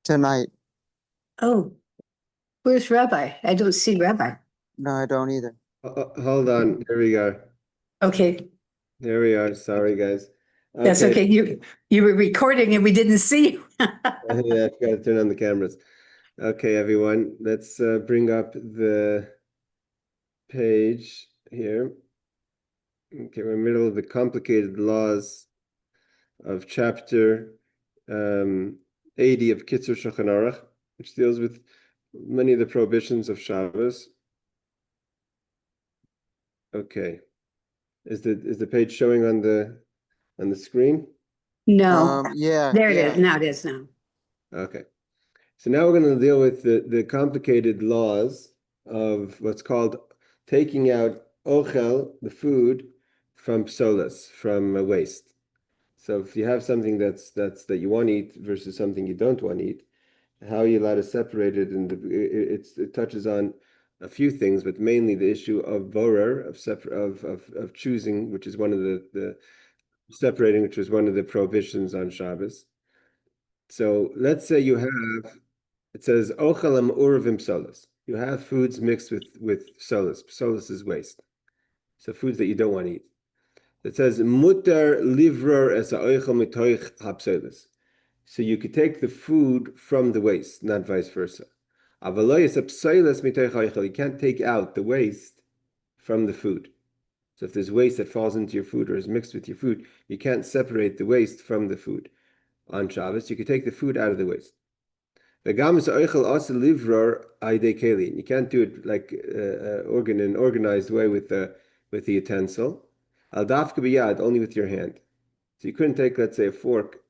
Tonight. Oh, where's Rabbi? I don't see Rabbi. No, I don't either. Hold on. Here we go. Okay, Here we are. Sorry, guys. that's okay. You were recording and we didn't see you. Yeah, I forgot to turn on the cameras. Okay, everyone. Let's bring up the page here. Okay, we're in the middle of the complicated laws of chapter 80 of Kitzur Shulchan Aruch, which deals with many of the prohibitions of Shabbos. Okay. Is the page showing on the screen? No, Yeah. there it is. Now it is now. Okay. So now we're going to deal with the complicated laws of what's called taking out ochel, the food, from psolas, from waste. So if you have something that you want to eat versus something you don't want to eat, how are you allowed to separate it? And it touches on a few things, but mainly the issue of borer, of choosing, which is one of the separating, which was one of the prohibitions on Shabbos. So let's say you have, it says ochalam urvim solas. You have foods mixed with solas. Solas is waste. So foods that you don't want to eat. It says mutar livror es ha'oichel mitoich hapsolas. So you could take the food from the waste, not vice versa. You can't take out the waste from the food. So if there's waste that falls into your food or is mixed with your food, you can't separate the waste from the food. On Shabbos, you could take the food out of the waste. You can't do it like in an organized way with the utensil. Only with your hand. So you couldn't take, let's say, a fork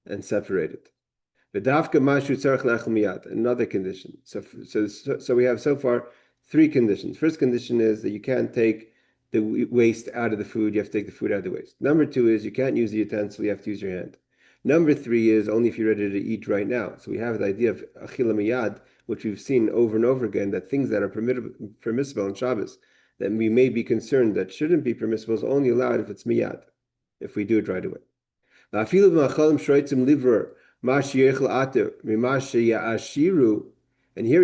and separate it. Another condition. So we have so far three conditions. First condition is that you can't take the waste out of the food. You have to take the food out of the waste. Number two is you can't use the utensil. You have to use your hand. Number three is only if you're ready to eat right now. So we have the idea of achila miyad, which we've seen over and over again, that things that are permissible on Shabbos, that we may be concerned that shouldn't be permissible, is only allowed if it's miyad, if we do it right away. And here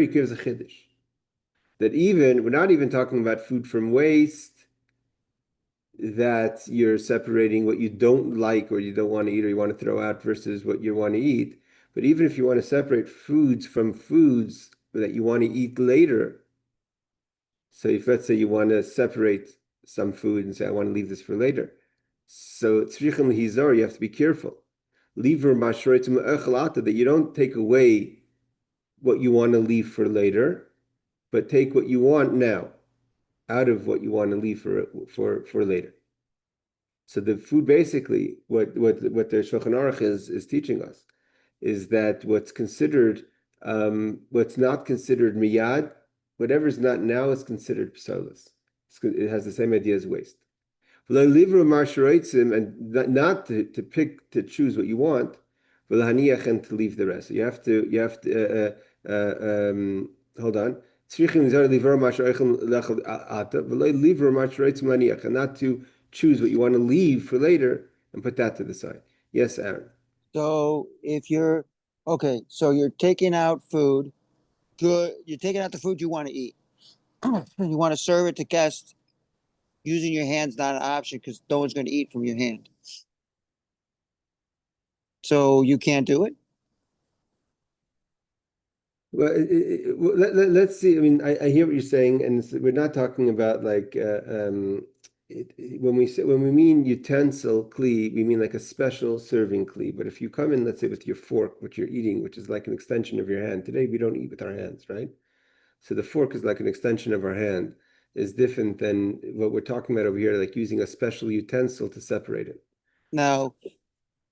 he gives a chiddush that even we're not even talking about food from waste, that you're separating what you don't like or you don't want to eat or you want to throw out versus what you want to eat. But even if you want to separate foods from foods that you want to eat later, so if let's say you want to separate some food and say I want to leave this for later, so tzrichim hizar, you have to be careful. That you don't take away what you want to leave for later, but take what you want now out of what you want to leave for later. So the food, basically, what the Shulchan Aruch is teaching us is that what's not considered miyad, whatever is not now is considered psolas. It has the same idea as waste. And not to choose what you want, and to leave the rest. So you have to hold on. And not to choose what you want to leave for later and put that to the side. Yes, Aaron. So if you're so you're taking out food, you're taking out the food you want to eat. You want to serve it to guests. Using your hand's not an option because no one's going to eat from your hand. So you can't do it? Well, let's see. I mean, I hear what you're saying, and we're not talking about like when we mean utensil kli, we mean like a special serving kli. But if you come in, let's say, with your fork, which you're eating, which is like an extension of your hand. Today we don't eat with our hands, right? So the fork is like an extension of our hand. Is different than what we're talking about over here, like using a special utensil to separate it. Now,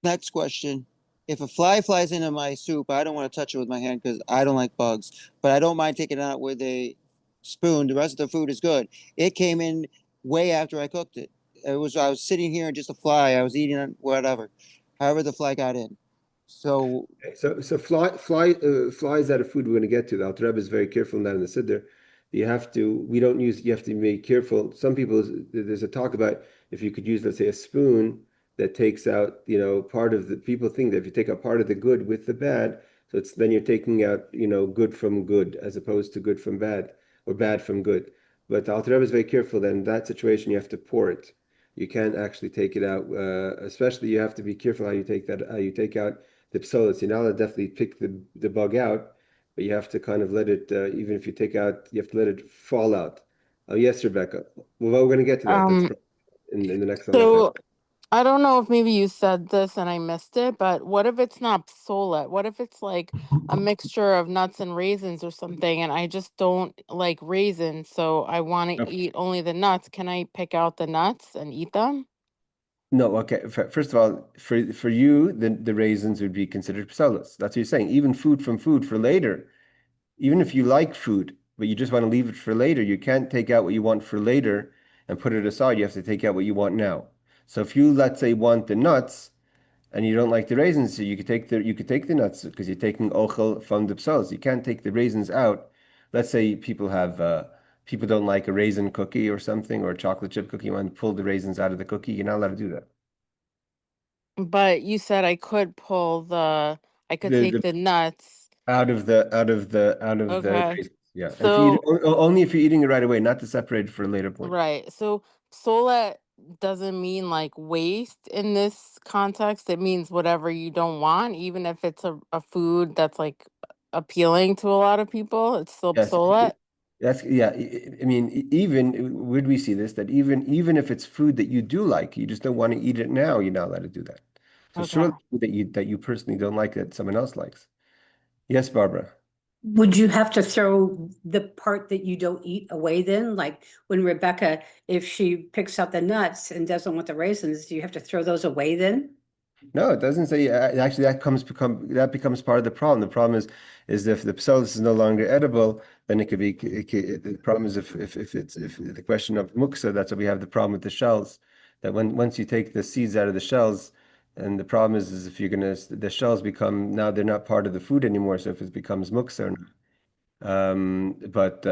next question. If a fly flies into my soup, I don't want to touch it with my hand because I don't like bugs, but I don't mind taking it out with a spoon. The rest of the food is good. It came in way after I cooked it. I was sitting here and just a fly. I was eating it, whatever. However, the fly got in. So flies out of food we're going to get to. The Alter Rebbe is very careful in that in the Siddur. You have to be careful. Some people, there's a talk about if you could use, let's say, a spoon that takes out, part of the, people think that if you take out part of the good with the bad, So it's then you're taking out, good from good as opposed to good from bad or bad from good. But the Alter Rebbe is very careful that in that situation you have to pour it. You can't actually take it out. Especially you have to be careful how you take that. How you take out the psolas. You're not allowed to definitely pick the bug out, but you have to kind of let it. Even if you take out, you have to let it fall out. Oh yes, Rebecca. Well, we're going to get to that. That's Um, in the next halacha. so I don't know if maybe you said this and I missed it, but what if it's not psolet? What if it's like a mixture of nuts and raisins or something, and I just don't like raisins, so I want to eat only the nuts? Can I pick out the nuts and eat them? No, okay. First of all, for you, the raisins would be considered psolas. That's what you're saying. Even food for later, even if you like food, but you just want to leave it for later, you can't take out what you want for later and put it aside. You have to take out what you want now. So if you, let's say, want the nuts and you don't like the raisins, so you could take the nuts because you're taking ochel from the psolas. You can't take the raisins out. Let's say people don't like a raisin cookie or something or a chocolate chip cookie. You want to pull the raisins out of the cookie. You're not allowed to do that. But you said I could take The the nuts. out of the Okay. raisins. Yeah. And if you eat So, only if you're eating it right away, not to separate it for a later point. right. So psolet doesn't mean like waste in this context. It means whatever you don't want, even if it's a food that's like appealing to a lot of people, it's still Yes. psolet. That's yeah. I mean, even would we see this that even if it's food that you do like, you just don't want to eat it now, you're not allowed to do that. So Okay. surely that you personally don't like that someone else likes. Yes, Barbara. Would you have to throw the part that you don't eat away then? Like when Rebecca, if she picks out the nuts and doesn't want the raisins, do you have to throw those away then? No, it doesn't say. Actually, that becomes part of the problem. The problem is if the psolis is no longer edible, then it could be. The problem is if the question of muksa. That's why we have the problem with the shells. That once you take the seeds out of the shells, and the problem is if you're gonna the shells become now they're not part of the food anymore. So if it becomes muksa or not. But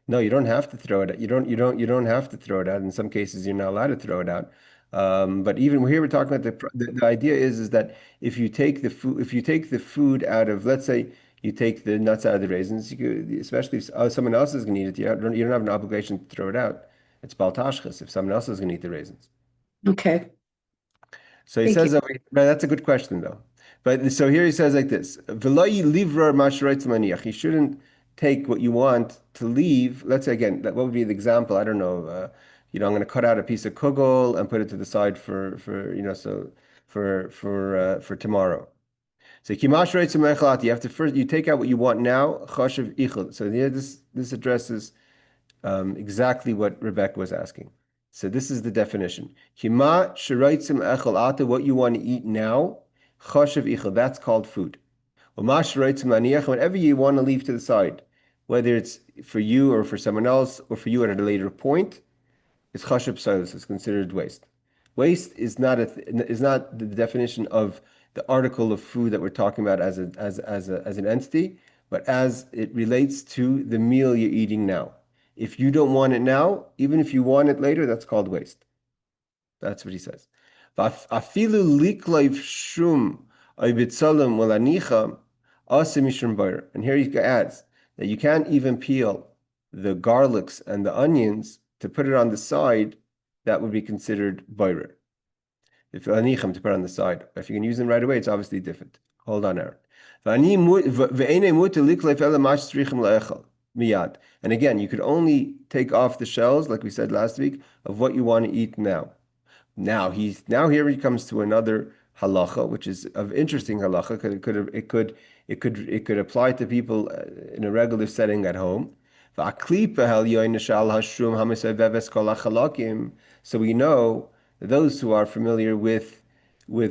no, you don't have to throw it out. You don't have to throw it out. In some cases, you're not allowed to throw it out. But even here, we're talking about the idea is that if you take the food out of, let's say, you take the nuts out of the raisins, especially if someone else is going to eat it, you don't have an obligation to throw it out. It's baltashchas if someone else is going to eat the raisins. Okay, So he thank you. says, that's a good question though. But so here he says like this: "V'lo livrar masharetz maniach." You shouldn't take what you want to leave. Let's say again, what would be the example? I don't know. I'm going to cut out a piece of kugel and put it to the side so for tomorrow. So kimasharetz maniachat. You have to first you take out what you want now. Chashav ichel. So here this addresses exactly what Rebecca was asking. So this is the definition. Kima shiraitzim echel ata, what you want to eat now, chashav ichel, that's called food. Uma shiraitzim aniach, whatever you want to leave to the side, whether it's for you or for someone else or for you at a later point, it's chashav psalus, it's considered waste. Waste is not the definition of the article of food that we're talking about as an entity, but as it relates to the meal you're eating now. If you don't want it now, even if you want it later, that's called waste. That's what he says. Afilu liklaif shum oibitzalim walanicha asim mishum bayr. And here he adds that you can't even peel the garlics and the onions to put it on the side. That would be considered bayr. If anicham to put on the side, if you can use them right away, it's obviously different. Hold on, Aaron. Miyad. And again, you could only take off the shells, like we said last week, of what you want to eat now. Now here he comes to another halacha, which is of interesting halacha because it could apply to people in a regular setting at home. So we know that those who are familiar with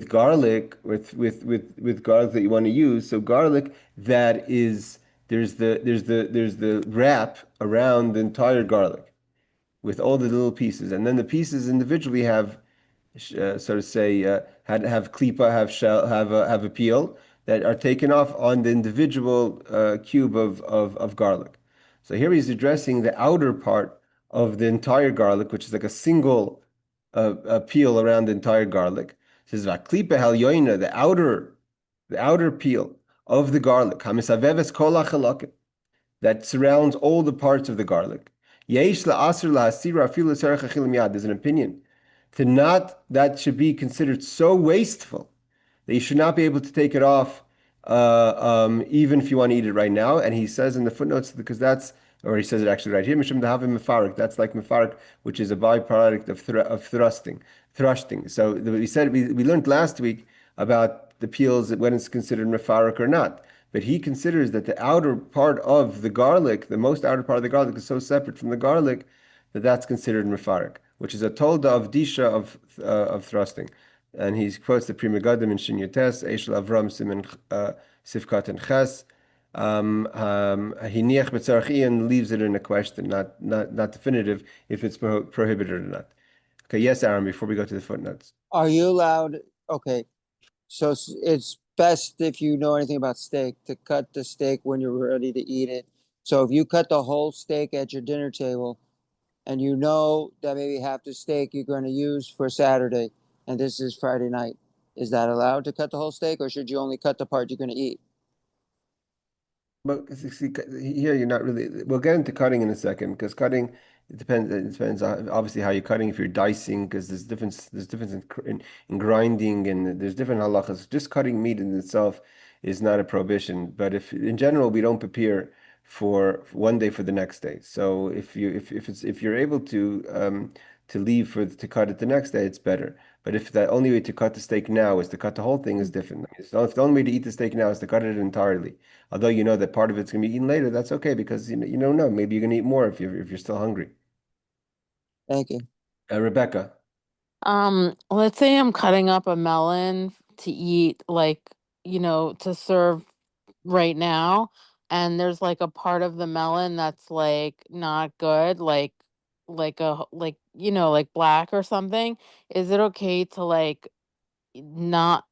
garlic, with garlic that you want to use. So garlic that is there's the wrap around the entire garlic with all the little pieces, and then the pieces individually have so to say have klipa, have shell, have a peel that are taken off on the individual cube of garlic. So here he's addressing the outer part of the entire garlic, which is like a single peel around the entire garlic. It says klipa hal yoina, the outer peel. of the garlic, hamisaveves kol hachalakim, that surrounds all the parts of the garlic. There's an opinion to not that should be considered so wasteful that you should not be able to take it off, even if you want to eat it right now. And he says in the footnotes, because that's, or he says it actually right here, Mishum Dahavim Mefarik. That's like Mefarik, which is a byproduct of thrusting. So we said we learned last week about the peels, when it's considered Mefarik or not. But he considers that the outer part of the garlic, the most outer part of the garlic, is so separate from the garlic that that's considered mefarik, which is a tolda of disha of thrusting. And he quotes the Pri Megadim in Shin Yutes, Eshel Avram Simen Sifkat and Ches. Hiniach Betzarchian leaves it in a question, not definitive, if it's prohibited or not. Okay, yes, Aaron, before we go to the footnotes. Are you allowed? Okay, so it's best, if you know anything about steak, to cut the steak when you're ready to eat it. So if you cut the whole steak at your dinner table, and you know that maybe half the steak you're going to use for Saturday, and this is Friday night, is that allowed to cut the whole steak, or should you only cut the part you're going to eat? But here you're not really. We'll get into cutting in a second, because cutting, it depends. It depends on obviously how you're cutting. If you're dicing, because there's difference in grinding, and there's different halachas. Just cutting meat in itself is not a prohibition. But if in general we don't prepare for one day for the next day. So if you're able to leave to cut it the next day, it's better. But if the only way to cut the steak now is to cut the whole thing, is different. So if the only way to eat the steak now is to cut it entirely, although you know that part of it's going to be eaten later, that's okay, because you don't know. Maybe you're going to eat more if you're still hungry. Thank you. Rebecca. Let's say I'm cutting up a melon to eat, like, to serve right now, and there's like a part of the melon that's like not good, like black or something. Is it okay to not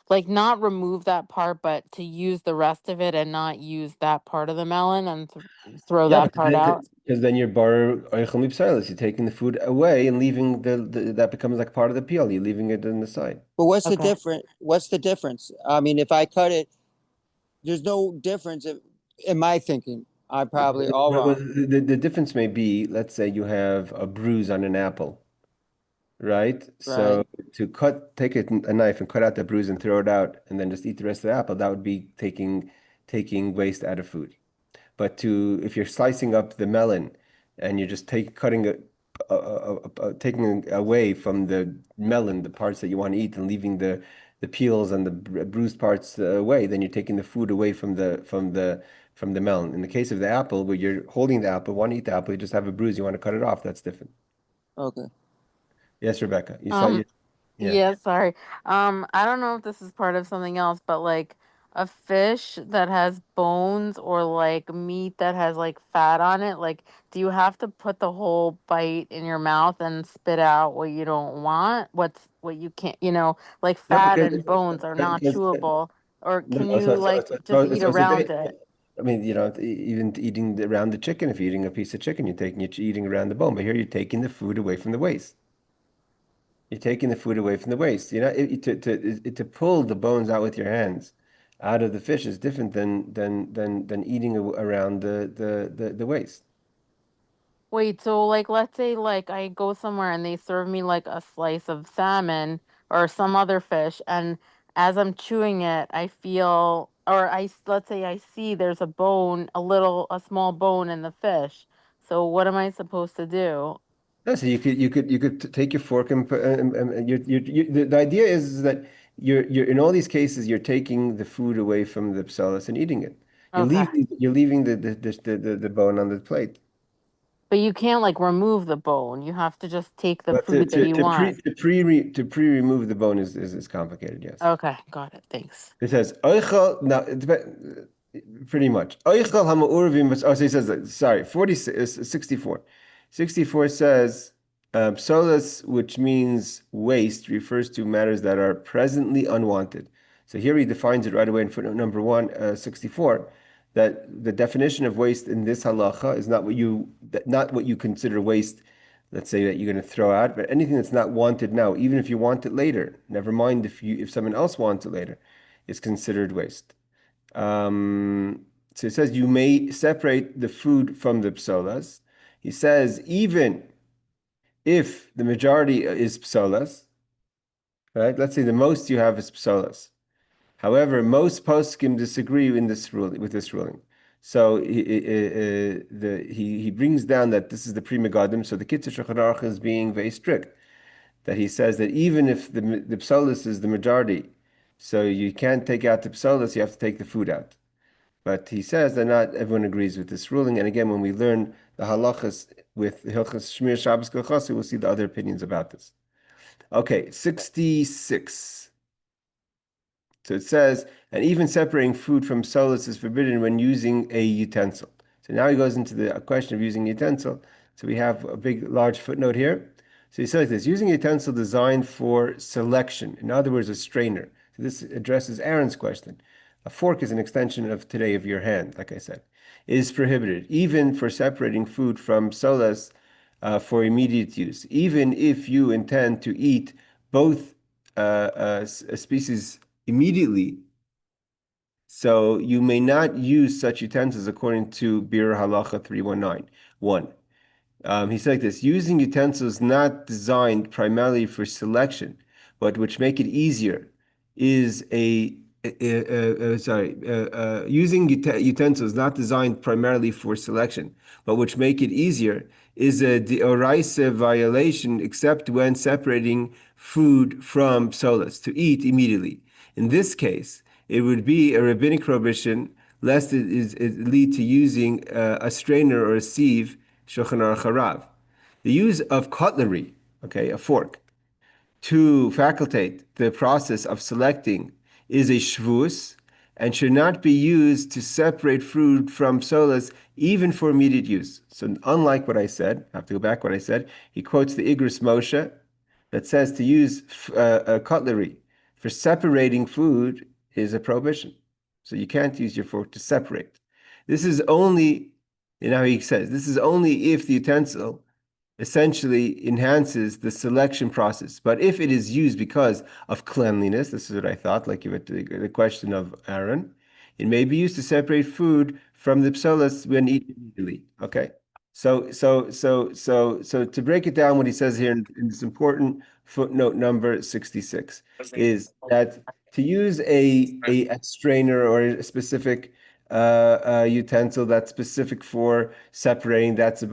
not remove that part, but to use the rest of it and not use that part of the melon and throw Yeah, that part out? because then you're bar oichel mipsailus. You're taking the food away and leaving that becomes like part of the peel. You're leaving it on the side. But what's the Okay. difference? What's the difference? I mean, if I cut it, there's no difference in my thinking. I'm probably all Well, wrong, the difference may be, let's say you have a bruise on an apple, right? right? So to take a knife and cut out the bruise and throw it out, and then just eat the rest of the apple, that would be taking waste out of food. But if you're slicing up the melon and you're just taking away from the melon the parts that you want to eat and leaving the peels and the bruised parts away, then you're taking the food away from the melon. In the case of the apple, where you're holding the apple, want to eat the apple, you just have a bruise, you want to cut it off. That's different. Okay. Yes, Rebecca. Um, Yeah. yeah, sorry. I don't know if this is part of something else, but like a fish that has bones or like meat that has like fat on it, like do you have to put the whole bite in your mouth and spit out what you don't want? What you can't, like No, fat and bones are not because chewable, or no, can you like just eat around it? I mean, even eating around the chicken, if you're eating a piece of chicken, you're eating around the bone. But here you're taking the food away from the waste. You're taking the food away from the waste. To pull the bones out with your hands out of the fish is different than eating around the waste. Wait, so like let's say like I go somewhere and they serve me like a slice of salmon or some other fish, and as I'm chewing it, I feel, or let's say I see there's a small bone in the fish. So what am I supposed to do? No, so you could take your fork and put, the idea is that you're in all these cases you're taking the food away from the psalas and eating it. Okay. You're leaving the bone on the plate. But you can't like remove the bone. You have to just take the But to food that to you to pre want. to pre to pre-remove the bone is complicated, yes. Okay, got it. Thanks. It says oichel now pretty much. Oichel hama'urvim oh, so he says that, sorry, 64. 64 says psolas, which means waste, refers to matters that are presently unwanted. So here he defines it right away in footnote number 64, that the definition of waste in this halacha is not what you consider waste, let's say, that you're going to throw out, but anything that's not wanted now, even if you want it later, never mind if someone else wants it later, is considered waste. So it says you may separate the food from the psolas. He says even if the majority is psolas, right? Let's say the most you have is psolas. However, most poskim disagree in this ruling with this ruling. So he brings down that this is the Pri Megadim. So the Kitzur Shulchan Aruch is being very strict. That he says that even if the psolis is the majority, so you can't take out the psolis, you have to take the food out. But he says that not everyone agrees with this ruling. And again, when we learn the halachas with Hilchas Shmir Shabbos Kehilchatah, we'll see the other opinions about this. Okay, 66. So it says, and even separating food from solus is forbidden when using a utensil. So now he goes into the question of using utensil. So we have a big, large footnote here. So he says this, using a utensil designed for selection, in other words, a strainer. So this addresses Aaron's question. A fork is an extension of today of your hand, like I said, is prohibited, even for separating food from solus for immediate use, even if you intend to eat both species immediately. So you may not use such utensils according to Bir Halacha 319. 1. He said like this, using utensils not designed primarily for selection, but which make it easier is using utensils not designed primarily for selection, but which make it easier is a deoraisa violation except when separating food from psolas, to eat immediately. In this case, it would be a rabbinic prohibition lest it lead to using a strainer or a sieve, Shulchan Aruch Harav. The use of cutlery, okay, a fork, to facilitate the process of selecting is a shvus and should not be used to separate food from solas, even for immediate use. So unlike what I said, I have to go back what I said, he quotes the Igros Moshe that says to use cutlery for separating food is a prohibition. So you can't use your fork to separate. This is only, he says, this is only if the utensil essentially enhances the selection process. But if it is used because of cleanliness, this is what I thought, like the question of Aaron, it may be used to separate food from the psolas when eaten immediately. Okay. So to break it down, what he says here in this important footnote number 66 is that to use a strainer or a specific utensil that's specific for separating, that's a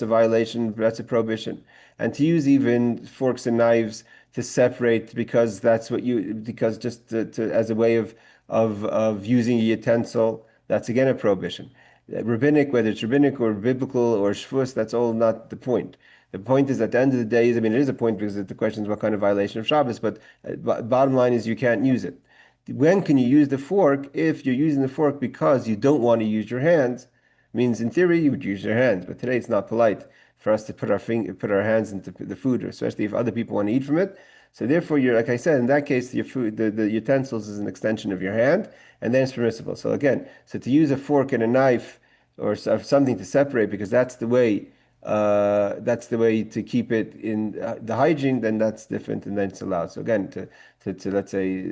violation, that's a prohibition. And to use even forks and knives to separate because just as a way of using a utensil, that's again a prohibition. Rabbinic, whether it's rabbinic or biblical or shvus, that's all not the point. The point is at the end of the day, it is a point because the question is what kind of violation of Shabbos, but bottom line is you can't use it. When can you use the fork? If you're using the fork because you don't want to use your hands, means in theory you would use your hands, but today it's not polite for us to put our hands into the food, especially if other people want to eat from it. So therefore, you're like I said, in that case, your food, the utensils is an extension of your hand, and then it's permissible. So again, to use a fork and a knife or something to separate because that's the way to keep it in the hygiene, then that's different, and then it's allowed. So again, to let's say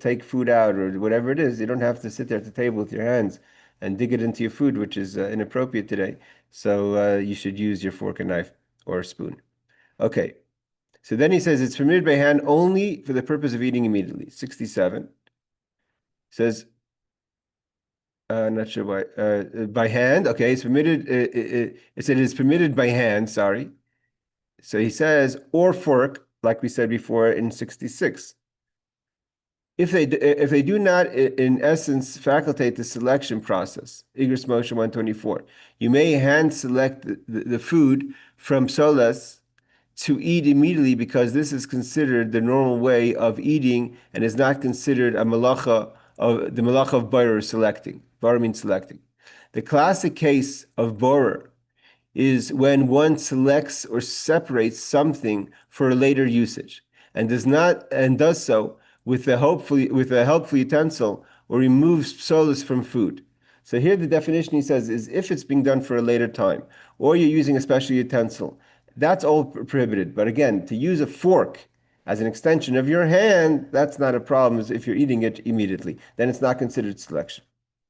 take food out or whatever it is, you don't have to sit there at the table with your hands and dig it into your food, which is inappropriate today. So you should use your fork and knife or a spoon. Okay. So then he says it's permitted by hand only for the purpose of eating immediately. 67 says, not sure why, by hand. Okay, it's permitted. It said it's permitted by hand. Sorry. So he says, or fork, like we said before in 66. If they do not, in essence, facilitate the selection process, Igros Moshe 124, you may hand select the food from solas to eat immediately because this is considered the normal way of eating and is not considered a malacha of the malacha of borer selecting. Borer means selecting. The classic case of borer is when one selects or separates something for later usage and does so with a helpful utensil or removes psolas from food. So here the definition he says is if it's being done for a later time or you're using a special utensil, that's all prohibited. But again, to use a fork as an extension of your hand, that's not a problem if you're eating it immediately. Then it's not considered selection.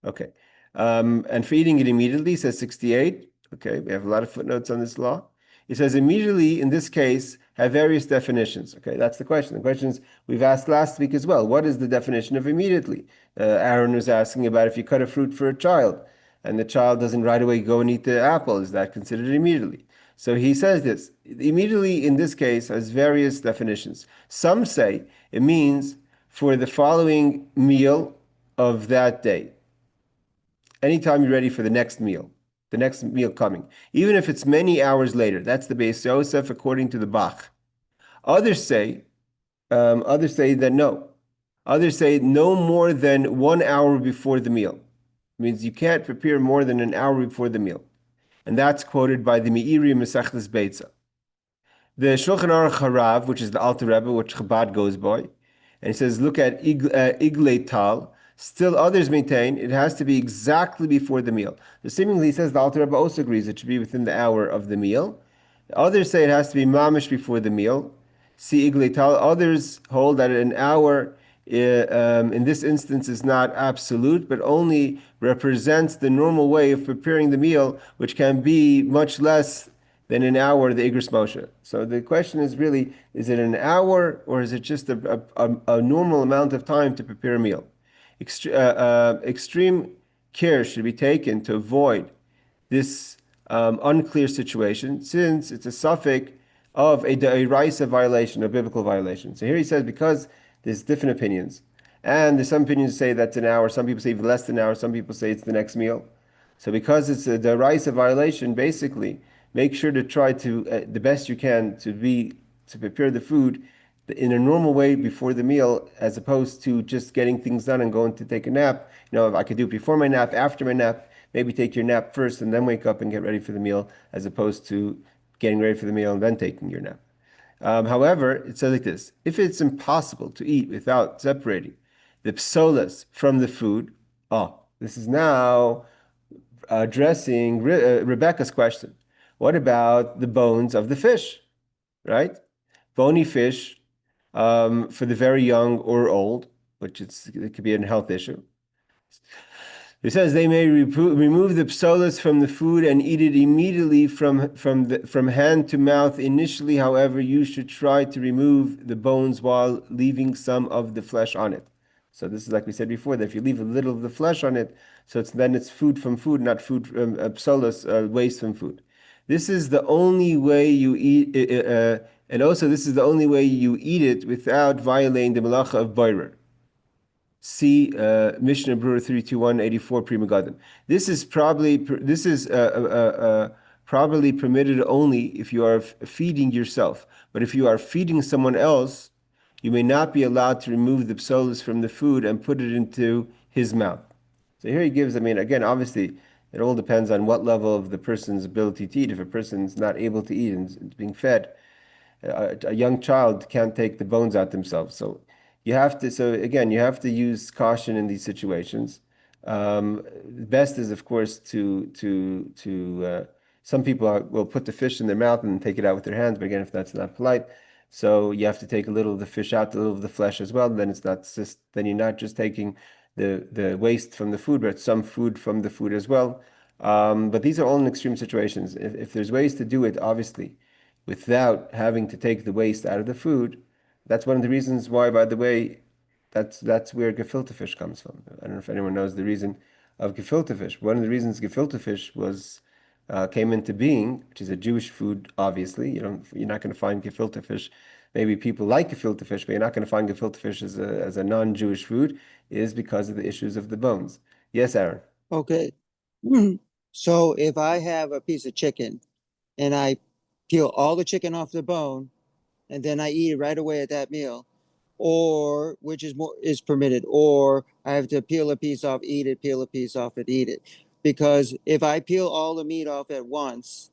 Okay. And for eating it immediately, says 68. Okay, we have a lot of footnotes on this law. It says immediately, in this case, have various definitions. Okay, that's the question. The questions we've asked last week as well. What is the definition of immediately? Aaron was asking about if you cut a fruit for a child and the child doesn't right away go and eat the apple, is that considered immediately? So he says this. Immediately, in this case, has various definitions. Some say it means for the following meal of that day. Anytime you're ready for the next meal coming, even if it's many hours later. That's the Beis Yosef according to the Bach. Others say that no. Others say no more than 1 hour before the meal. It means you can't prepare more than an hour before the meal. And that's quoted by the Meiri Mesechtes Beitza. The Shulchan Aruch Harav, which is the Alter Rebbe, which Chabad goes by, and he says, look at Iglei Tal. Still others maintain it has to be exactly before the meal. So seemingly he says the Alter Rebbe also agrees it should be within the hour of the meal. Others say it has to be mamish before the meal. See Iglei Tal. Others hold that an hour in this instance is not absolute, but only represents the normal way of preparing the meal, which can be much less than an hour, the Igros Moshe. So the question is really, is it an hour or is it just a normal amount of time to prepare a meal? Extreme care should be taken to avoid this unclear situation, since it's a suffix of a deraisa violation, a biblical violation. So here he says, because there's different opinions, and there's some opinions say that's an hour, some people say even less than an hour, some people say it's the next meal. So because it's a deraisa violation, basically, make sure to try to, the best you can, to prepare the food in a normal way before the meal, as opposed to just getting things done and going to take a nap. If I could do it before my nap, after my nap, maybe take your nap first and then wake up and get ready for the meal, as opposed to getting ready for the meal and then taking your nap. However, it says like this: if it's impossible to eat without separating the psolas from the food, this is now addressing Rebecca's question. What about the bones of the fish, right? Bony fish for the very young or old, it could be a health issue. It says they may remove the psolas from the food and eat it immediately from hand to mouth. Initially, however, you should try to remove the bones while leaving some of the flesh on it. So this is like we said before, that if you leave a little of the flesh on it, so it's food from food, not food psolas, waste from food. This is the only way you eat, and also this is the only way you eat it without violating the melacha of boirer. See Mishnah Brewer 32184 Pri Megadim. This is probably permitted only if you are feeding yourself. But if you are feeding someone else, you may not be allowed to remove the psolas from the food and put it into his mouth. So here he gives, again, obviously, it all depends on what level of the person's ability to eat. If a person's not able to eat and is being fed, a young child can't take the bones out themselves. So you have to use caution in these situations. Best is, of course, some people will put the fish in their mouth and take it out with their hands, but again, if that's not polite, so you have to take a little of the fish out, a little of the flesh as well. Then you're not just taking the waste from the food, but some food from the food as well. But these are all in extreme situations. If there's ways to do it, obviously, without having to take the waste out of the food, that's one of the reasons why, by the way, that's where gefilte fish comes from. I don't know if anyone knows the reason of gefilte fish. One of the reasons gefilte fish came into being, which is a Jewish food, obviously. You're not going to find gefilte fish. Maybe people like gefilte fish, but you're not going to find gefilte fish as a non-Jewish food, is because of the issues of the bones. Yes, Aaron. Okay. So if I have a piece of chicken and I peel all the chicken off the bone and then I eat it right away at that meal, or which is permitted, or I have to peel a piece off, eat it, peel a piece off and eat it. Because if I peel all the meat off at once,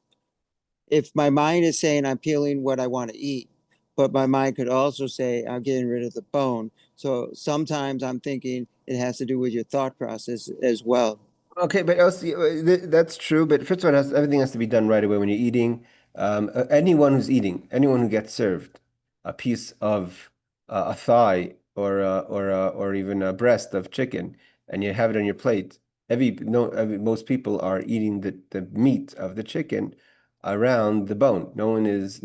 if my mind is saying I'm peeling what I want to eat, but my mind could also say I'm getting rid of the bone. So sometimes I'm thinking it has to do with your thought process as well. Okay, but also, that's true. But first of all, everything has to be done right away when you're eating. Anyone who's eating, anyone who gets served a piece of a thigh or even a breast of chicken, and you have it on your plate, most people are eating the meat of the chicken around the bone. No one is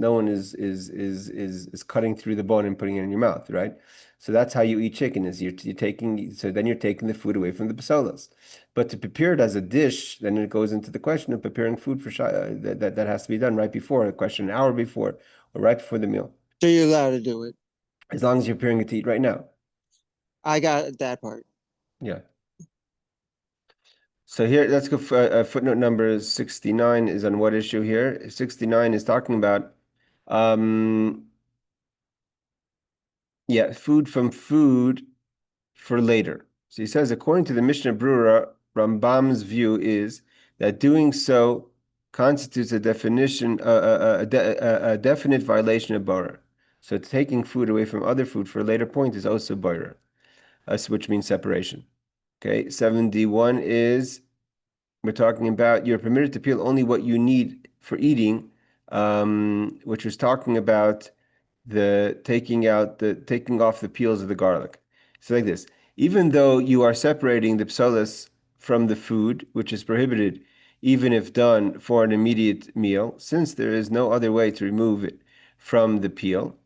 cutting through the bone and putting it in your mouth, right? So that's how you eat chicken, is you're taking the food away from the basolas. But to prepare it as a dish, then it goes into the question of preparing food for that has to be done right before, a question an hour before or right before the meal. So you're allowed to do it. As long as you're preparing it to eat right now. I got that part. Yeah. So here, let's go for footnote number 69 is on what issue here? 69 is talking about, food from food for later. So he says, according to the Mishnah Brura, Rambam's view is that doing so constitutes a definite violation of Borer. So taking food away from other food for a later point is also Borer, which means separation. Okay, 71 is we're talking about you're permitted to peel only what you need for eating, which was talking about the taking off the peels of the garlic. So like this, even though you are separating the psolas from the food, which is prohibited, even if done for an immediate meal, since there is no other way to remove it from the peel,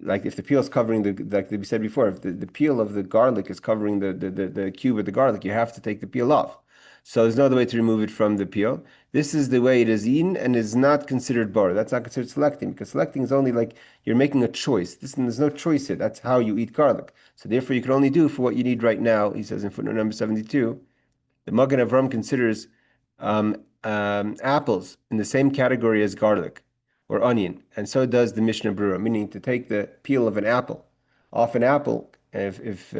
like if the peel is covering like we said before, if the peel of the garlic is covering the cube of the garlic, you have to take the peel off. So there's no other way to remove it from the peel. This is the way it is eaten and is not considered bar. That's not considered selecting, because selecting is only like you're making a choice. There's no choice here. That's how you eat garlic. So therefore, you can only do for what you need right now. He says in footnote number 72, the Magen Avram considers apples in the same category as garlic or onion, and so does the Mishnah Brura, meaning to take the peel of an apple off an apple, if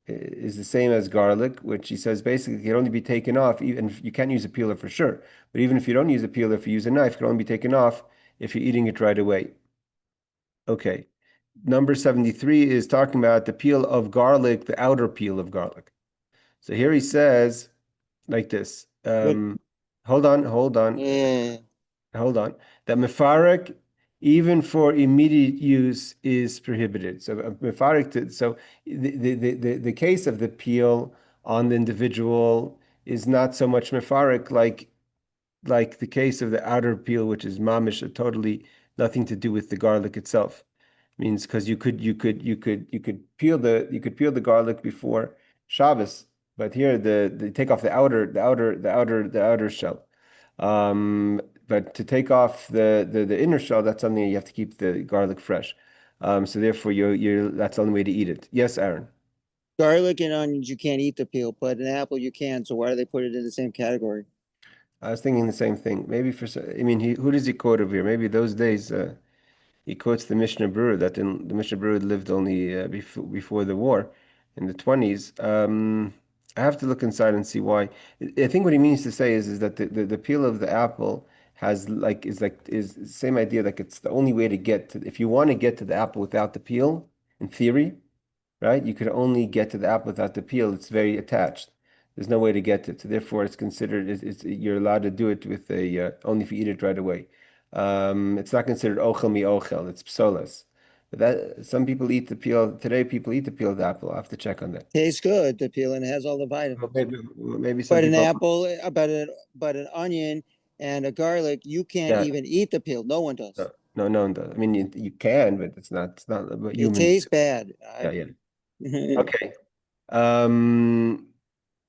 is the same as garlic, which he says basically can only be taken off, even if you can't use a peeler for sure. But even if you don't use a peeler, if you use a knife, it can only be taken off if you're eating it right away. Okay. Number 73 is talking about the peel of garlic, the outer peel of garlic. So here he says like this. Hold on. Yeah. Hold on. That mefarek, even for immediate use, is prohibited. So mefarek. So the case of the peel on the individual is not so much mefarek like the case of the outer peel, which is mamish, totally nothing to do with the garlic itself. Means because you could peel the garlic before Shabbos, but here the take off the outer shell. But to take off the inner shell, that's something you have to keep the garlic fresh. So therefore, you're that's the only way to eat it. Yes, Aaron. Garlic and onions, you can't eat the peel, but an apple you can. So why do they put it in the same category? I was thinking the same thing. Maybe I mean, who does he quote over here? Maybe those days he quotes the Mishnah Brura the Mishnah Brura lived only before the war in the 20s. I have to look inside and see why. I think what he means to say is that the peel of the apple has is the same idea, like it's the only way to get to, if you want to get to the apple without the peel, in theory, right? You could only get to the apple without the peel. It's very attached. There's no way to get to it. So therefore, it's considered you're allowed to do it with only if you eat it right away. It's not considered ochel mi ochel. It's psolas. But that some people eat the peel today. People eat the peel of the apple. I'll have to check on that. Tastes good, the peel, and it has all the vitamins. Maybe some But an people. apple, but an onion and a garlic, you can't Yeah. even eat the peel. No one does. No, no one does. I mean, you can, but it's not. It's not what It humans. tastes bad. Yeah. Okay.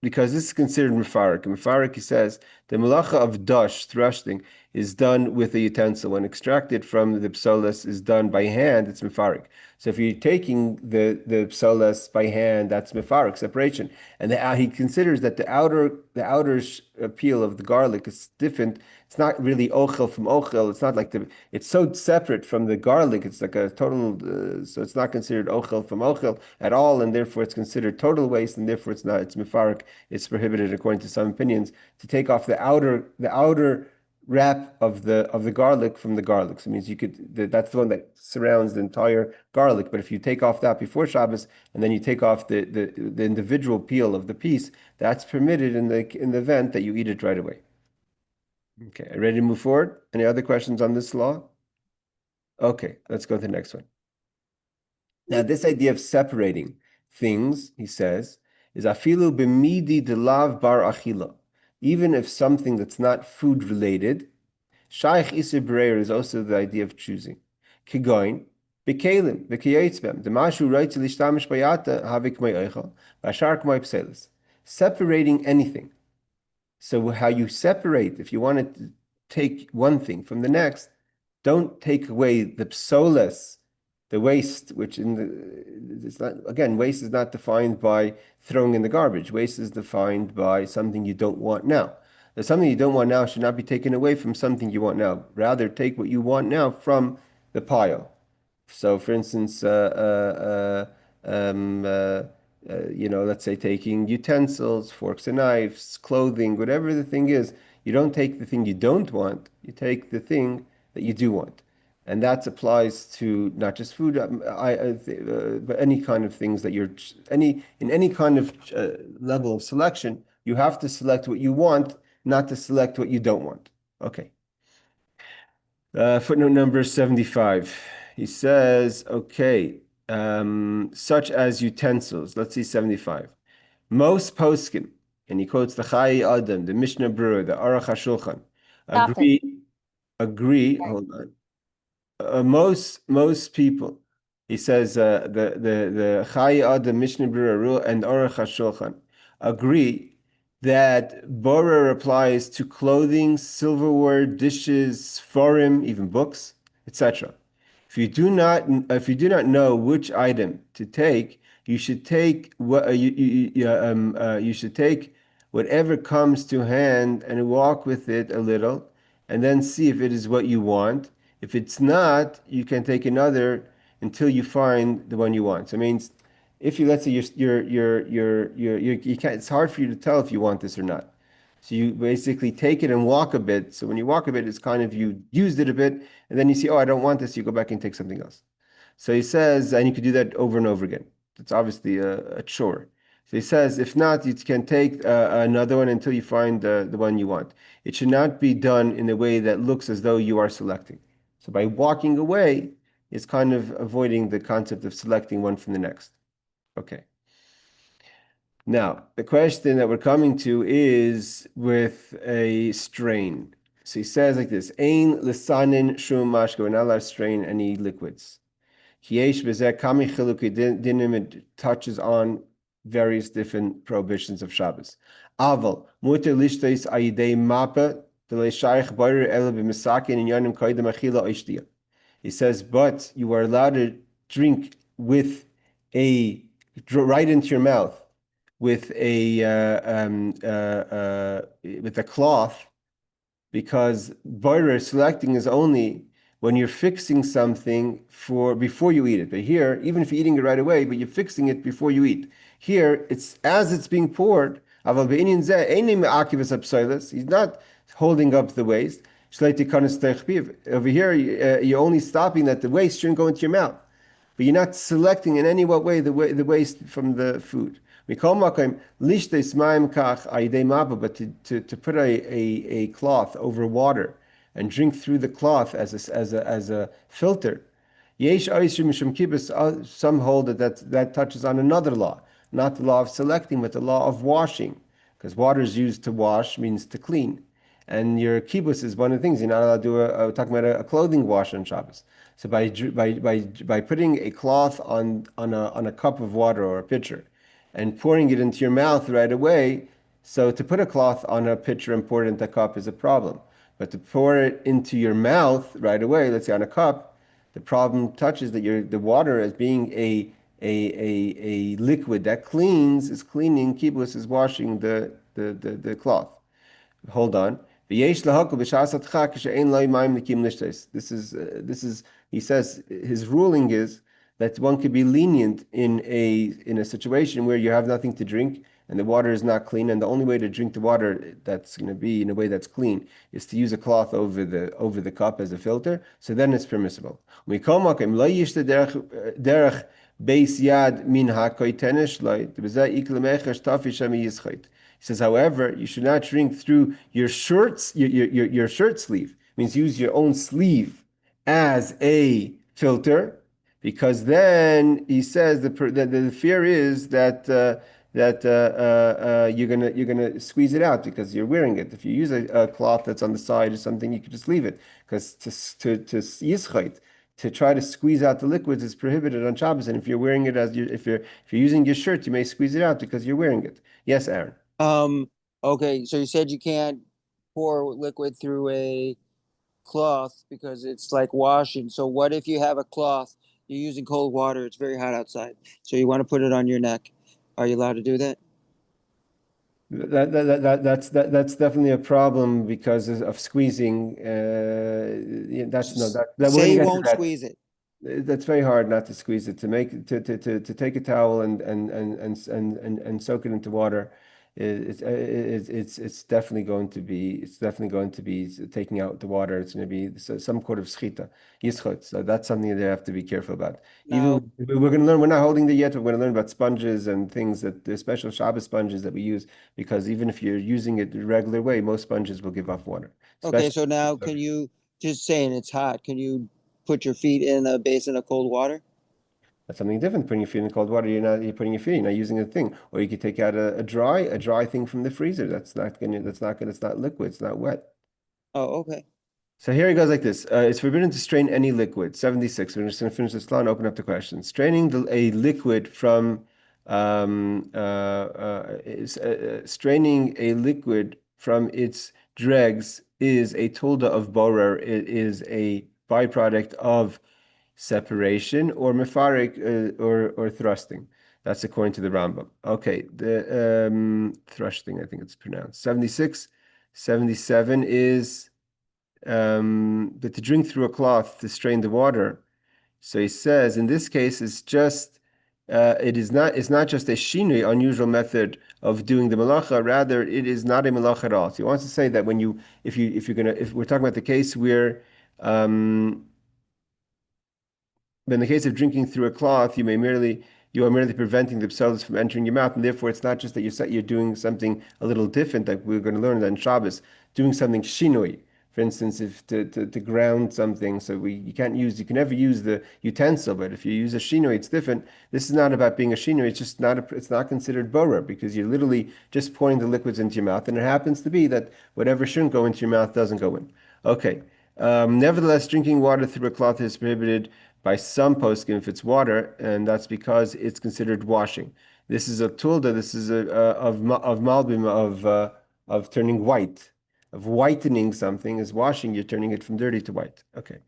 Because this is considered mefarik. Mefarik, he says, the melacha of dash, thrusting, is done with a utensil. When extracted from the psolas is done by hand, it's mefarik. So if you're taking the psolas by hand, that's mefarik, separation. And he considers that the outer peel of the garlic is different. It's not really ochel from ochel. It's not like it's so separate from the garlic. It's like a total, so it's not considered ochel from ochel at all, and therefore it's considered total waste, and therefore it's mefarik. It's prohibited, according to some opinions, to take off the outer wrap of the garlic from the garlic. So it means that's the one that surrounds the entire garlic. But if you take off that before Shabbos, and then you take off the individual peel of the piece, that's permitted in the event that you eat it right away. Okay, ready to move forward? Any other questions on this law? Okay, let's go to the next one. Now, this idea of separating things, he says, is afilu b'midi delav bar achila. Even if something that's not food related, shaykh isir b'reir is also the idea of choosing. Kigoin, b'kelim, b'kiyotzbem, demashu roitz lishtamish bayata havik may eichel, b'ashar k'may pselis. Separating anything. So how you separate, if you want to take one thing from the next, don't take away the psoles, the waste, which it's not, again, waste is not defined by throwing in the garbage. Waste is defined by something you don't want now. Something you don't want now should not be taken away from something you want now. Rather, take what you want now from the pile. So, for instance, let's say taking utensils, forks and knives, clothing, whatever the thing is, you don't take the thing you don't want, you take the thing that you do want. And that applies to not just food, but any kind of things that in any kind of level of selection, you have to select what you want, not to select what you don't want. Okay. Footnote number 75. He says, okay, such as utensils. Let's see 75. Most poskim, and he quotes the Chai Adam, the Mishnah Berurah, the Aruch HaShulchan, Stop it. agree, hold on. Most people, he says, the Chai Adam, Mishnah Berurah, and Aruch HaShulchan agree that borer applies to clothing, silverware, dishes, forim, even books, etc. If you do not know which item to take, you should take you should take whatever comes to hand and walk with it a little, and then see if it is what you want. If it's not, you can take another until you find the one you want. So it means if you, let's say you can't, it's hard for you to tell if you want this or not. So you basically take it and walk a bit. So when you walk a bit, it's kind of you used it a bit, and then you see, oh, I don't want this. You go back and take something else. So he says, and you could do that over and over again. It's obviously a chore. So he says, if not, you can take another one until you find the one you want. It should not be done in a way that looks as though you are selecting. So by walking away, it's kind of avoiding the concept of selecting one from the next. Okay. Now, the question that we're coming to is with a strain. So he says like this, Ein lisanin shum mashka, we're not allowed to strain any liquids. Kiesh bezeh kami chiluki dinim, it touches on various different prohibitions of Shabbos. Aval, muter lishtais ayidei mapa, delei shaykh boirer ele b'misakin in yonim koidem achila oishtia. He says, but you are allowed to drink with right into your mouth, with a cloth, because boirer selecting is only when you're fixing something for before you eat it. But here, even if you're eating it right away, but you're fixing it before you eat. Here, it's as it's being poured. He's not holding up the waste. Over here, you're only stopping that the waste shouldn't go into your mouth, but you're not selecting in any way the waste from the food. But to put a cloth over water and drink through the cloth as a filter. Some hold that touches on another law, not the law of selecting, but the law of washing, because water is used to wash means to clean. And your kibbutz is one of the things you're not allowed to do. Talking about a clothing wash on Shabbos. So by putting a cloth on a cup of water or a pitcher, and pouring it into your mouth right away. So to put a cloth on a pitcher and pour it into a cup is a problem. But to pour it into your mouth right away, let's say on a cup, the problem touches that the water as being a liquid that cleans is cleaning. Kibbutz is washing the cloth. Hold on. This is he says his ruling is that one could be lenient in a situation where you have nothing to drink and the water is not clean, and the only way to drink the water that's going to be in a way that's clean is to use a cloth over the cup as a filter. So then it's permissible. He says, however, you should not drink through your shirts, your shirt sleeve. It means use your own sleeve as a filter, because then he says the fear is that that you're gonna squeeze it out because you're wearing it. If you use a cloth that's on the side or something, you can just leave it because yischait, to try to squeeze out the liquids is prohibited on Shabbos. And if you're wearing it if you're using your shirt, you may squeeze it out because you're wearing it. Yes, Aaron. Okay, so you said you can't pour liquid through a cloth because it's like washing. So what if you have a cloth, you're using cold water, it's very hot outside, so you want to put it on your neck. Are you allowed to do that? That's definitely a problem because of squeezing. Yeah, that's no that we're Say gonna you get to won't that. squeeze it. That's very hard not to squeeze it. To make to take a towel and soak it into water. It's definitely going to be taking out the water. It's going to be some sort of schita, yischot. So that's something that they have to be careful about. Now, Even we're going to learn. We're not holding it yet. We're going to learn about sponges and things that the special Shabbos sponges that we use, because even if you're using it the regular way, most sponges will give off water, okay, especially. so now can you, just saying it's hot, can you put your feet in a basin of cold water? That's something different. Putting your feet in cold water, you're putting your feet, you're not using a thing. Or you could take out a dry thing from the freezer. It's not liquid, it's not wet. Oh, okay. So here he goes like this. It's forbidden to strain any liquid. 76. We're just going to finish this law and open up the questions. Straining a liquid from straining a liquid from its dregs is a tulda of borer. It is a byproduct of separation or mefarik or thrusting. That's according to the Rambam. Okay, the thrusting, I think it's pronounced. 76, 77 is but to drink through a cloth to strain the water. So he says in this case it's just it's not just a shinui, unusual method of doing the malacha, rather it is not a malacha at all. So he wants to say that when you if you're gonna if we're talking about the case where but in the case of drinking through a cloth, you are merely preventing the psalos from entering your mouth, and therefore it's not just that you're doing something a little different, like we're going to learn that in Shabbos, doing something shinoi. For instance, if to ground something, so you can never use the utensil, but if you use a shinoi, it's different. This is not about being a shinoi, it's just it's not considered borer, because you're literally just pouring the liquids into your mouth, and it happens to be that whatever shouldn't go into your mouth doesn't go in. Okay. Nevertheless, drinking water through a cloth is prohibited by some poskim if it's water, and that's because it's considered washing. This is a tulda. This is of malbim of turning white, of whitening something is washing. You're turning it from dirty to white. Okay.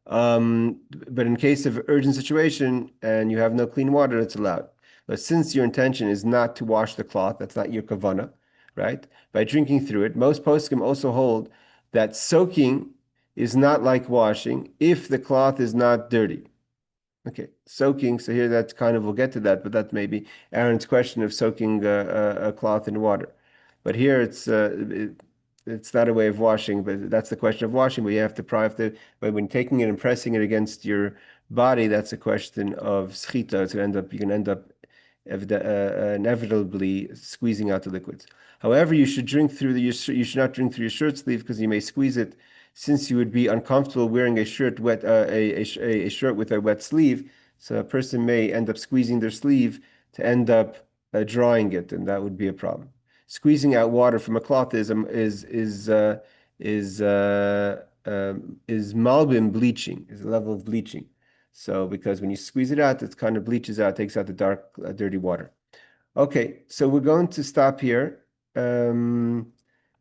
But in case of urgent situation and you have no clean water, it's allowed. But since your intention is not to wash the cloth, that's not your kavana, right? By drinking through it, most poskim also hold that soaking is not like washing if the cloth is not dirty. Okay, soaking. So here that's kind of, we'll get to that, but that may be Aaron's question of soaking a cloth in water. But here it's not a way of washing, but that's the question of washing. But you have to but when taking it and pressing it against your body, that's a question of schita. You can end up inevitably squeezing out the liquids. However, you should not drink through your shirt sleeve because you may squeeze it, since you would be uncomfortable wearing a shirt a shirt with a wet sleeve. So a person may end up squeezing their sleeve to end up drying it, and that would be a problem. Squeezing out water from a cloth is malbim bleaching, is a level of bleaching. So because when you squeeze it out, it kind of bleaches out, takes out the dark, dirty water. Okay, so we're going to stop here.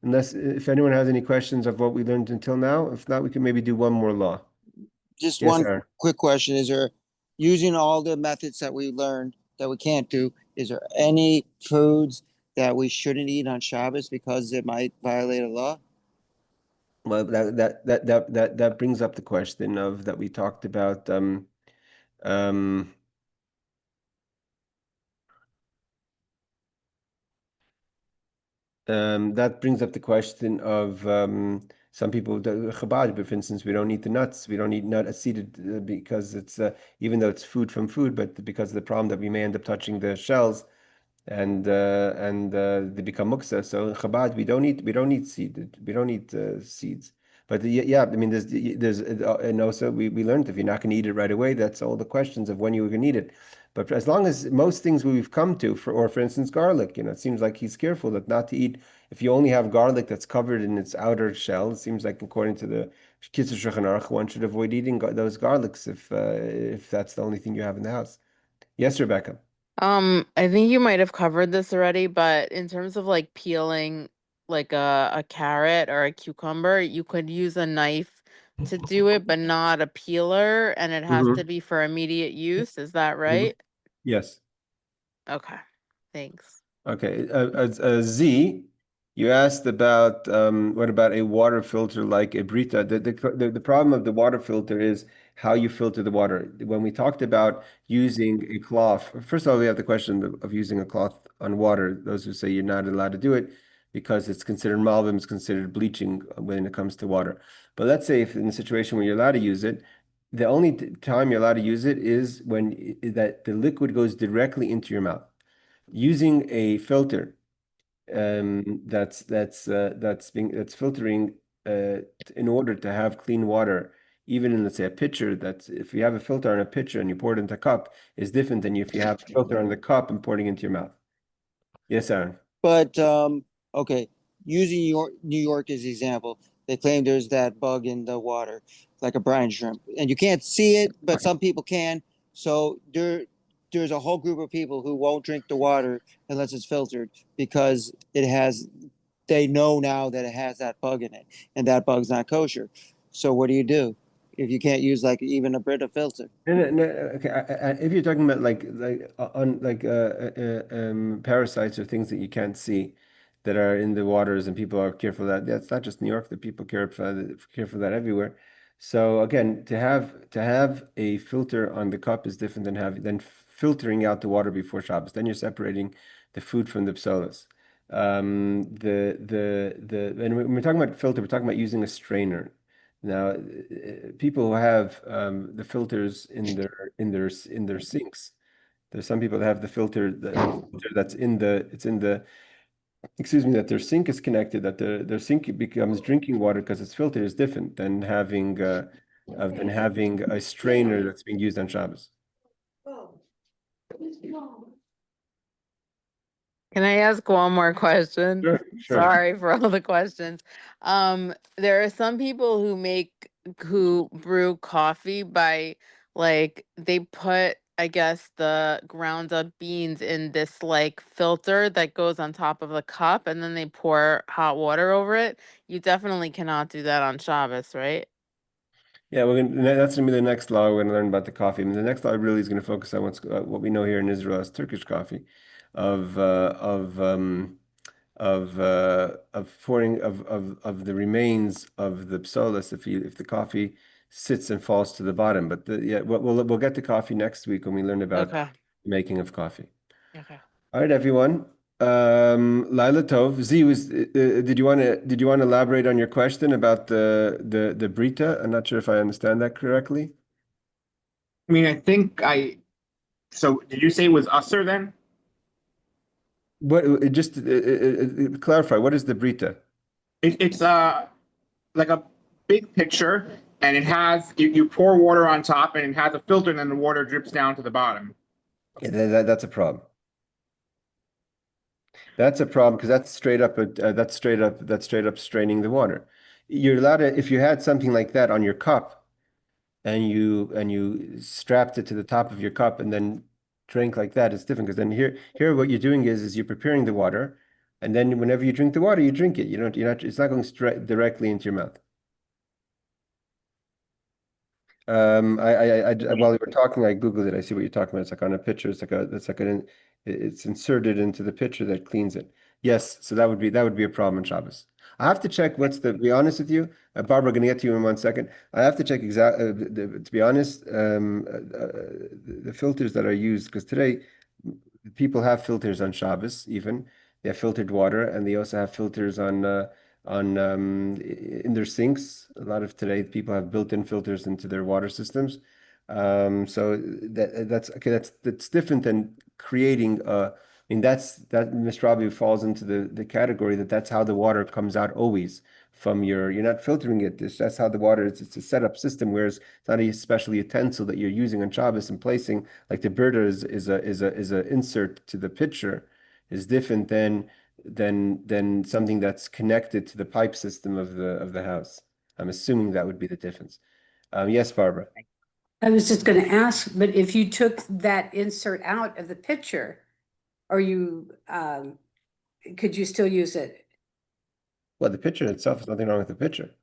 Unless if anyone has any questions of what we learned until now. If not, we can maybe do one more law. Just Yes, one Aaron. quick question. Is there, using all the methods that we learned that we can't do, is there any foods that we shouldn't eat on Shabbos because it might violate a law? Well, that brings up the question of that we talked about. Um, that brings up the question of some people, the Chabad, but for instance, we don't eat the nuts. We don't eat nut seeded because it's even though it's food from food, but because of the problem that we may end up touching the shells and they become muksa. So in Chabad, we don't eat seeds. But yeah, I mean, and also we learned if you're not going to eat it right away, that's all the questions of when you were going to eat it. But as long as most things we've come to, for instance, garlic, it seems like he's careful that not to eat. If you only have garlic that's covered in its outer shell, it seems like according to the Kitzur Shulchan Aruch, one should avoid eating those garlics if that's the only thing you have in the house. Yes, Rebecca. I think you might have covered this already, but in terms of like peeling like a carrot or a cucumber, you could use a knife to do it, but not a peeler, and it has to be for immediate use. Is that right? Yes. Okay. Thanks. Okay. Z, you asked about what about a water filter like a Brita? The problem of the water filter is how you filter the water. When we talked about using a cloth, first of all, we have the question of using a cloth on water. Those who say you're not allowed to do it because it's considered malvim, it's considered bleaching when it comes to water. But let's say if in a situation where you're allowed to use it, the only time you're allowed to use it is when that the liquid goes directly into your mouth. Using a filter that's filtering in order to have clean water, even in, let's say, a pitcher. That's if you have a filter on a pitcher and you pour it into a cup, is different than if you have a filter on the cup and pouring it into your mouth. Yes, Aaron. But okay, using New York as the example, they claim there's that bug in the water, like a brine shrimp, and you can't see it, but some people can. So there's a whole group of people who won't drink the water unless it's filtered because it has. They know now that it has that bug in it, and that bug's not kosher. So what do you do if you can't use like even a Brita filter? No, okay. If you're talking about parasites or things that you can't see that are in the waters and people are careful of that, that's not just New York, that people care for that everywhere. So again, to have a filter on the cup is different than filtering out the water before Shabbos. Then you're separating the food from the psolas. And when we're talking about filter, we're talking about using a strainer. Now, people who have the filters in their sinks. There's some people that have the filter that's excuse me, that their sink is connected, that their sink becomes drinking water because it's filtered is different than having a strainer that's being used on Shabbos. Can I ask one more question? Sure. Sorry for all the questions. There are some people who brew coffee by like they put, I guess, the ground up beans in this like filter that goes on top of the cup and then they pour hot water over it. You definitely cannot do that on Shabbos, right? Yeah, that's gonna be the next law we're gonna learn about the coffee. I mean, the next law really is gonna focus on what we know here in Israel as Turkish coffee, of pouring of the remains of the psolas if the coffee sits and falls to the bottom. But yeah, we'll get to coffee next week when we learn about Okay. the making of coffee. Okay. All right, everyone. Laila Tov. Z did you want to elaborate on your question about the Brita? I'm not sure if I understand that correctly. I mean, I think so did you say it was usser then? Clarify, what is the Brita? It's like a big pitcher, and it has you pour water on top, and it has a filter, and then the water drips down to the bottom. Yeah, that's a problem. That's a problem because that's straight up straining the water. You're allowed to, if you had something like that on your cup and you strapped it to the top of your cup and then drank like that, it's different because then here what you're doing is you're preparing the water, and then whenever you drink the water, you drink it. It's not going straight directly into your mouth. While you were talking, I Googled it. I see what you're talking about. It's like on a pitcher. It's inserted into the pitcher that cleans it. Yes, so that would be a problem in Shabbos. I have to check to be honest with you, Barbara, going to get to you in 1 second. I have to check to be honest, the filters that are used, because today people have filters on Shabbos even. They have filtered water, and they also have filters in their sinks. A lot of today people have built-in filters into their water systems. So that's okay. That's different than creating mean, that Mr. Rabi falls into the category that's how the water comes out always from you're not filtering it. That's how the water is. It's a setup system, whereas it's not a special utensil that you're using on Shabbos and placing, like the birder is a insert to the pitcher, is different than something that's connected to the pipe system of the house. I'm assuming that would be the difference. Yes, Barbara. I was just gonna ask, but if you took that insert out of the picture, or you, could you still use it? Well, the pitcher itself, is nothing wrong with the pitcher. Oh,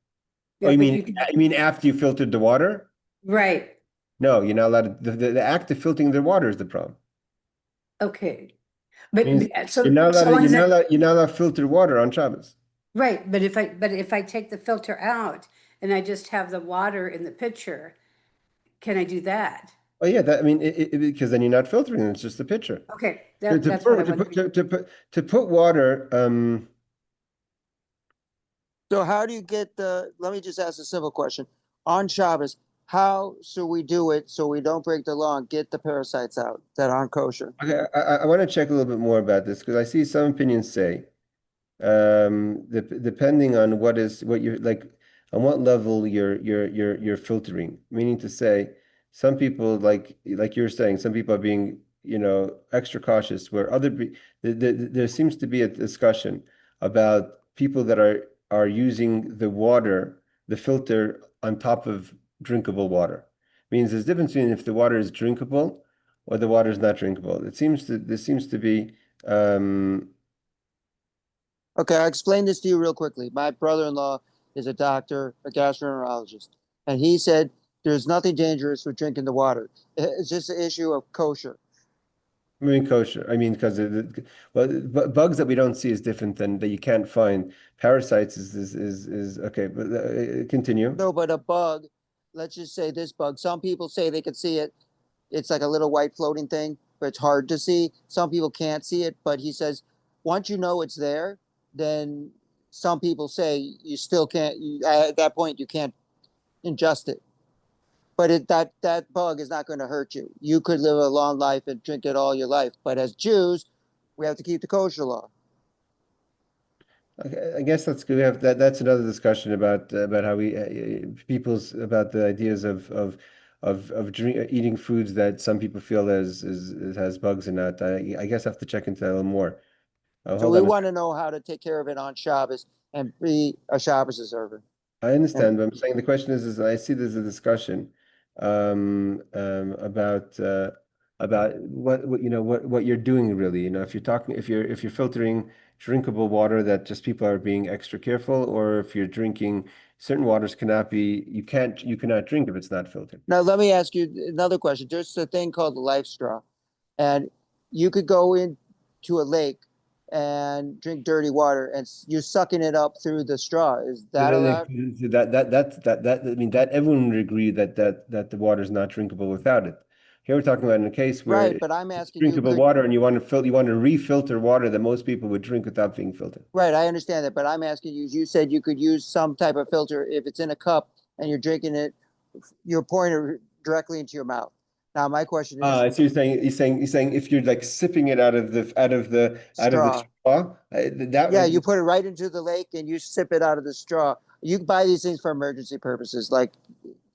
Yeah, you but mean you can, you mean after you filtered the water? right, No, you're not allowed to, the act of filtering the water is the problem. okay. But, Means so, you're not allowed so long as that, you're not allowed to filter water on Shabbos. right, but if I take the filter out and I just have the water in the pitcher, can I do that? Oh yeah, that I mean because then you're not filtering it, it's just a pitcher. Okay, To, that, to that's what I put to wanted. put to put water So how do you get let me just ask a simple question. On Shabbos, how should we do it so we don't break the law and get the parasites out that aren't kosher? okay, I want to check a little bit more about this because I see some opinions say depending on what you're like on what level you're filtering, meaning to say some people like you're saying some people are being extra cautious where there seems to be a discussion about people that are using the filter on top of drinkable water. Means there's a difference between if the water is drinkable or the water is not drinkable. There seems to be Okay, I'll explain this to you real quickly. My brother-in-law is a doctor, a gastroenterologist, and he said there's nothing dangerous with drinking the water. It's just an issue of kosher. I mean kosher. I mean because bugs that we don't see is different than that you can't find. Parasites is okay, but continue. No, but a bug, let's just say this bug, some people say they can see it. It's like a little white floating thing, but it's hard to see. Some people can't see it, but he says once you know it's there, then some people say you still can't, at that point, you can't ingest it. But that bug is not going to hurt you. You could live a long life and drink it all your life. But as Jews, we have to keep the kosher law. Okay, I guess that's good. We have that's another discussion about how we people's about the ideas of eating foods that some people feel has bugs in that. I guess I have to check into that a little more. So Hold we on. want to know how to take care of it on Shabbos and be a Shabbos observer. I understand, but I'm saying the question is I see there's a discussion about what you're doing really. If you're talking if you're filtering drinkable water that just people are being extra careful, or if you're drinking certain waters you cannot drink if it's not filtered. Now, let me ask you another question. There's a thing called the life straw, and you could go into a lake and drink dirty water, and you're sucking it up through the straw. Is that allowed? I mean that everyone would agree that the water is not drinkable without it. Here we're talking about in a case where Right, but I'm it's asking you, drinkable water and you want to refilter water that most people would drink without being filtered. right, I understand that, but I'm asking you, you said you could use some type of filter if it's in a cup and you're drinking it, you're pouring it directly into your mouth. Now, my question is So you're saying if you're like sipping it out of the straw. straw, Yeah, you put it right into the lake and you sip it out of the straw. You can buy these things for emergency purposes, like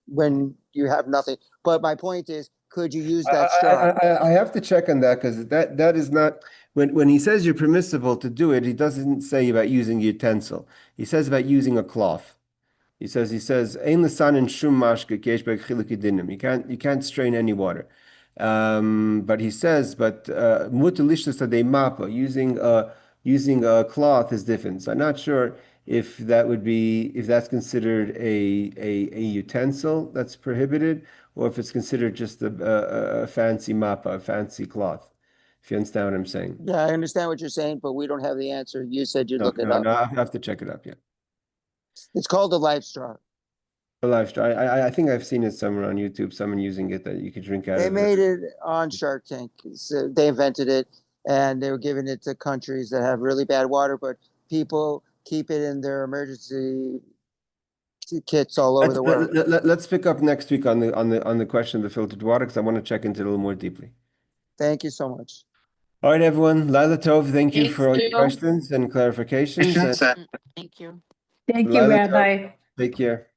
when you have nothing. But my point is, could you use that straw? I have to check on that because that is not when he says you're permissible to do it, he doesn't say about using utensil. He says about using a cloth. He says ein l'sanin shum mashke ki yesh b'eh chilukei dinim. You can't strain any water. But he says mutar lishtos adei mapa using a cloth is different. So I'm not sure if that's considered a utensil that's prohibited, or if it's considered just a fancy mappa, a fancy cloth. If you understand what I'm saying. Yeah, I understand what you're saying, but we don't have the answer. You said you'd No, look it no, up. no, I have to check it up. Yeah. It's called the life straw. A live stream. I think I've seen it somewhere on YouTube. Someone using it that you could drink out They of made it on Shark Tank. So they invented it and they were giving it to countries that have really bad water, but people keep it in their emergency kits all over the world. Let's pick up next week on the question of the filtered water because I want to check into it a little more deeply. Thank you so much. All right, everyone. Laila Tov, thank you Thank for all your you. questions and clarifications. And Thank you. Thank you, Laila Tov, Rabbi. take care.